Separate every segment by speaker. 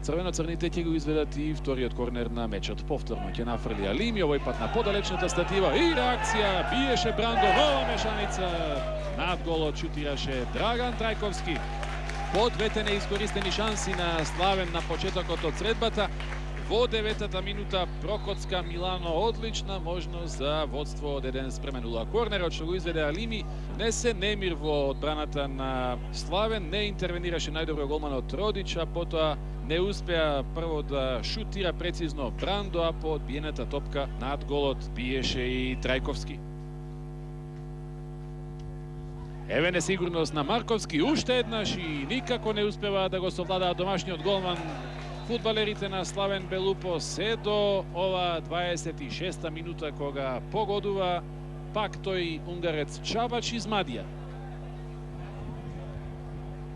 Speaker 1: Црвено-црните ќе го изведат и вториот корнер на мечот. Повторно ќе нафрли Алими, овој пат на подалечната статива и реакција, биеше Брандо, нова мешаница. Над голот шутираше Драган Трајковски. По двете неискористени шанси на Славен на почетокот од средбата. Во 9-та минута прокоцка Милано, одлична можност за водство од 1:0. Корнерот што го изведе Алими внесе немир во одбраната на Славен, не интервенираше најдобро голманот Родич, а потоа не успеа прво да шутира прецизно Брандо, а по одбиената топка над голот биеше и Трајковски. Еве несигурност на Марковски, уште еднаш и никако не успева да го совладаат домашниот голман фудбалерите на Славен Белупо се до ова 26-та минута кога погодува пак тој унгарец Чаба Чизмадија.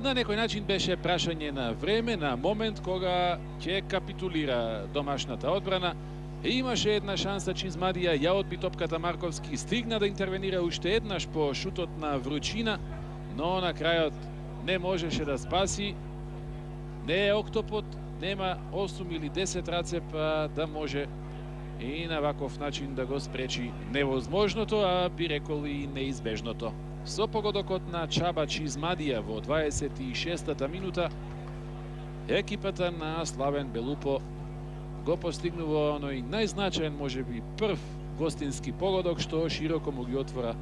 Speaker 1: На некој начин беше прашање на време, на момент кога ќе капитулира домашната одбрана. Имаше една шанса Чизмадија, ја одби топката Марковски, стигна да интервенира уште еднаш по шутот на Вручина, но на крајот не можеше да спаси. Не е октопот, нема 8 или 10 раце, па да може и на ваков начин да го спречи невозможното, а би рекол и неизбежното. Со погодокот на Чаба Чизмадија во 26-та минута, екипата на Славен Белупо го постигнува оној најзначаен, можеби прв гостински погодок, што широко му ги отвора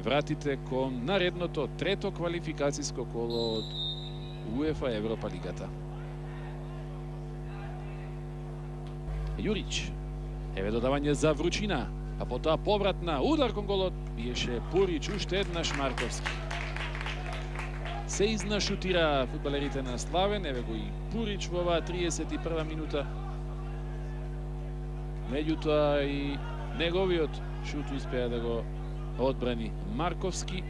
Speaker 1: вратите кон наредното трето квалификацијско коло од УЕФА Европа лигата. Јурич, еве додавање за Вручина, а потоа поврат на удар кон голот биеше Пурич, уште еднаш Марковски. Се изнашутира фудбалерите на Славен, еве го и Пурич во оваа 31 минута. Меѓутоа и неговиот шут успеа да го одбрани Марковски.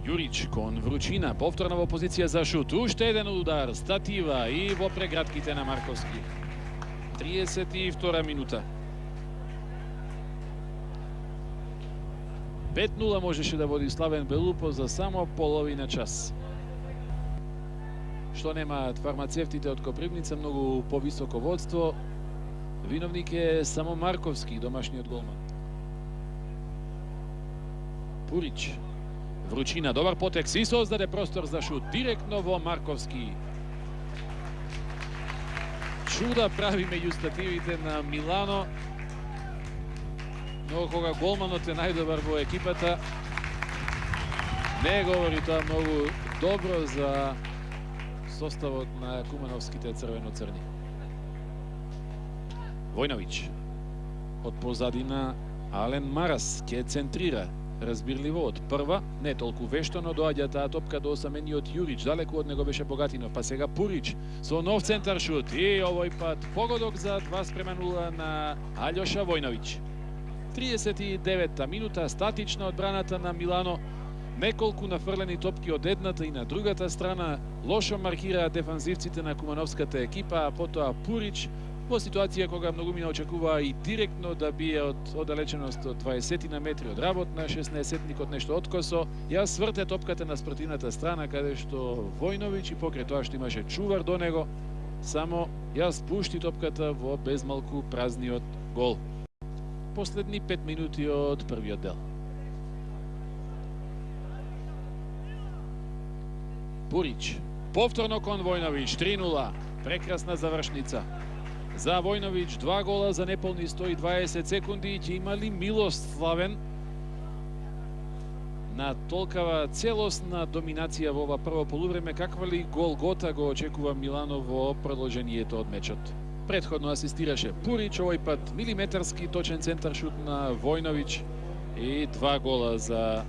Speaker 1: Јурич кон Вручина, повторна во позиција за шут. Уште еден удар, статива и во прегратките на Марковски. 32 минута. 5:0 можеше да води Славен Белупо за само половина час. Што немаат фармацевтите од Копривница, многу повисоко водство. Виновник е само Марковски, домашниот голман. Пурич. Вручина, добар потек, си создаде простор за шут, директно во Марковски. Чуда прави меѓу стативите на Милано, но кога голманот е најдобар во екипата, не говори тоа многу добро за составот на кумановските црвено-црни. Војновиќ, од позадина Ален Марас ќе центрира. Разбирливо од прва, не толку вешто, но доаѓа таа топка до осамениот Јурич, далеку од него беше Богатинов, па сега Пурич со нов центар шут и овој пат погодок за 2:0 на Алјоша Војновиќ. 39-та минута, статична одбраната на Милано, неколку нафрлени топки од едната и на другата страна, лошо маркираат дефанзивците на кумановската екипа, а потоа Пурич во ситуација кога многумина очекуваа и директно да бие од оддалеченост од 20 на метри од работ на 16-тникот нешто откосо, ја сврте топката на спротивната страна, каде што Војновиќ и покрај тоа што имаше чувар до него, само ја спушти топката во безмалку празниот гол. Последни 5 минути од првиот дел. Пурич, повторно кон Војновиќ, 3:0, прекрасна завршница. За Војновиќ 2 гола за неполни 120 секунди, ќе има ли милост Славен на толкава целосна доминација во ова прво полувреме? Каква ли голгота го очекува Милано во продолжението од мечот? Предходно асистираше Пурич, овој пат милиметарски точен центар шут на Војновиќ и 2 гола за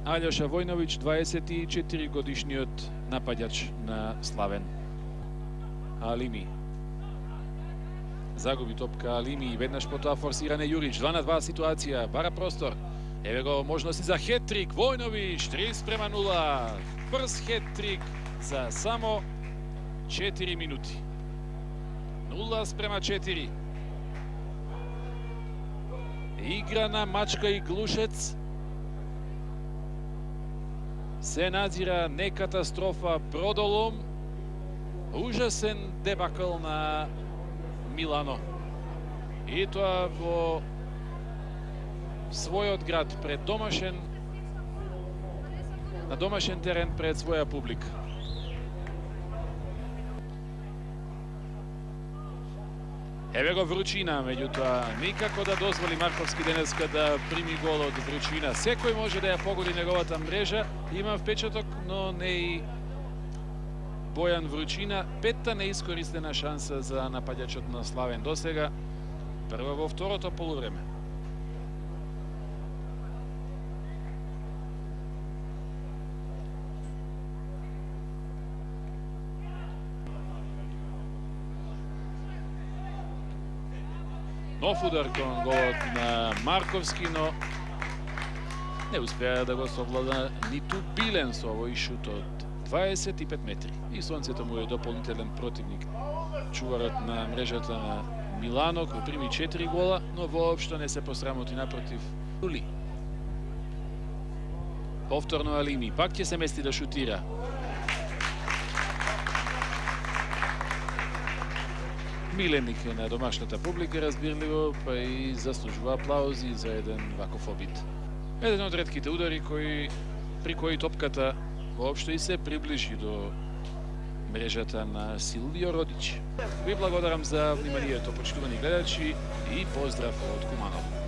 Speaker 1: Алјоша Војновиќ, 24 годишниот напаѓач на Славен. Алими. Загуби топка Алими и веднаш потоа форсиране Јурич. 2:2 ситуација, бара простор. Еве го можности за хет-трик. Војновиќ, 3:0. Брз хет-трик за само 4 минути. 0:4. Игра на мачка и глушец. се надзира не катастрофа, продолом, ужасен дебакл на Милано. И тоа во својот град, пред на домашен терен пред своја публика. Еве го Вручина, меѓутоа никако да дозволи Марковски денеска да прими гол од Вручина. Секој може да ја погоди неговата мрежа, има впечаток, но не и Бојан Вручина. Петта неискористена шанса за напаѓачот на Славен досега, прва во второто полувреме. Нов удар кон голот на Марковски, но не успеа да го совлада ниту Билен со овој шут од 25 метри. И сонцето му е дополнителен противник. Чуварот на мрежата на Милано, кој прими 4 гола, но воопшто не се посрамоти, напротив. Повторно Алими, пак ќе се мести да шутира. Миленик на домашната публика, разбирливо, па и заслужува аплаузи за еден ваков обид. Еден од ретките удари при кои топката воопшто и се приближи до мрежата на Силвио Родич. Ви благодарам за вниманието, почитувани гледачи, и поздрав од Куманово.